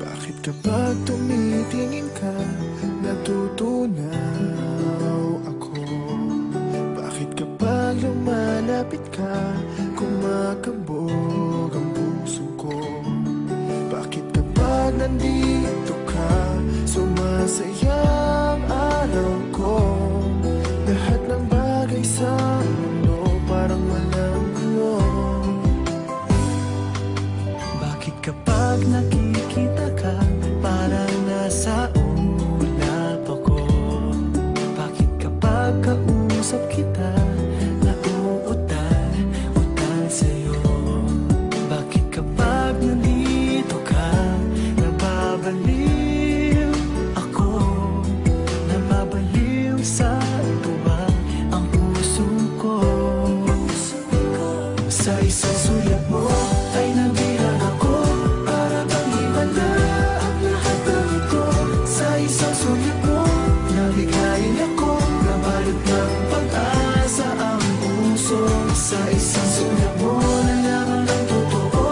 Bakit kapag tumitingin ka, natutunaw ako? Bakit kapag lumalapit ka, kumakabog ang puso ko? Bakit kapag nandito ka, sumasaya ang araw ko? Lahat ng bagay sa mundo parang walang gulo. Bakit kapag nakikita ka, parang nasa ulap ako? Bakit kapag kausap kita, nauutal-utal sa'yo? Bakit kapag nandito ka, nababaliw ako? Nababaliw sa tuwa ang puso ko. Sa isang sulat mo ay nabilang ako, para bang himala ang lahat ng ito. Sa isang sulat mo, nabigayin ako, nabalot ng pag-asa ang puso. Sa isang sulat mo, nalaman ng totoo,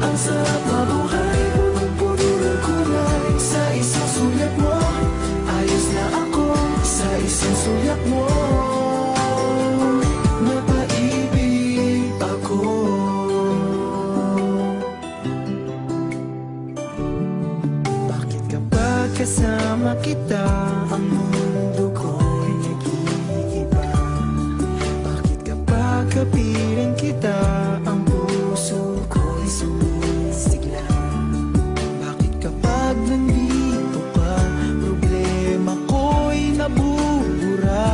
ang sarap mabuhay, punong-puno ng kulay. Sa isang sulat mo, ayos na ako. Sa isang sulat mo, napaibig ako. Bakit kapag kasama kita, ang mundo ko'y nag-iiba? Bakit kapag kapiling kita, ang puso ko'y sumisigla? Bakit kapag nandito ka, problema ko'y nabubura?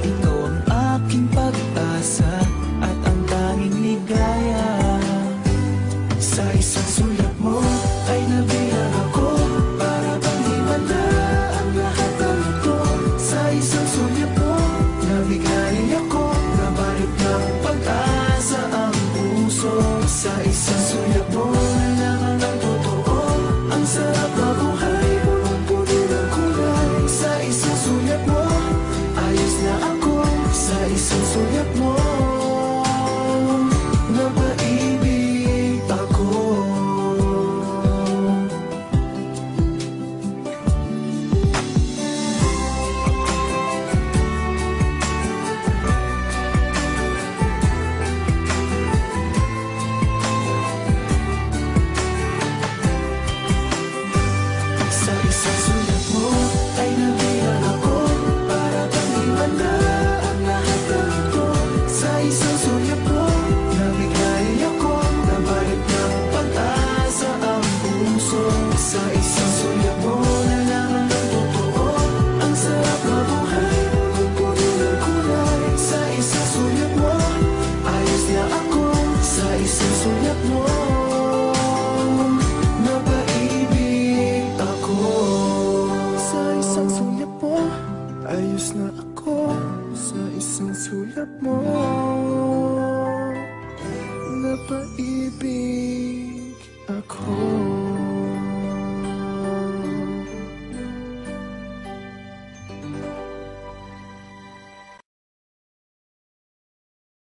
Ikaw ang aking pag-asa at ang tanging ligaya. Sa isang sulat mo ay nabilang ako, para bang himala ang lahat ng ito. Sa isang sulat mo, nabigayin ako, nabalot ng pag-asa ang puso. Sa isang sulat mo, nalaman ng totoo, ang sarap mabuhay, punong-puno ng kulay. Sa isang sulat mo, ayos na ako. Sa isang sulat mo, napaibig ako. Sa isang sulat mo ay nabilang ako, para bang himala ang lahat ng ito. Sa isang sulat mo, nabigayin ako, nabalot ng pag-asa ang puso. Sa isang sulat mo, nalaman ng totoo, ang sarap mabuhay, punong-puno ng kulay. Sa isang sulat mo, ayos na ako. Sa isang sulat mo, napaibig ako. Sa isang sulat mo, ayos na ako. Sa isang sulat mo, napaibig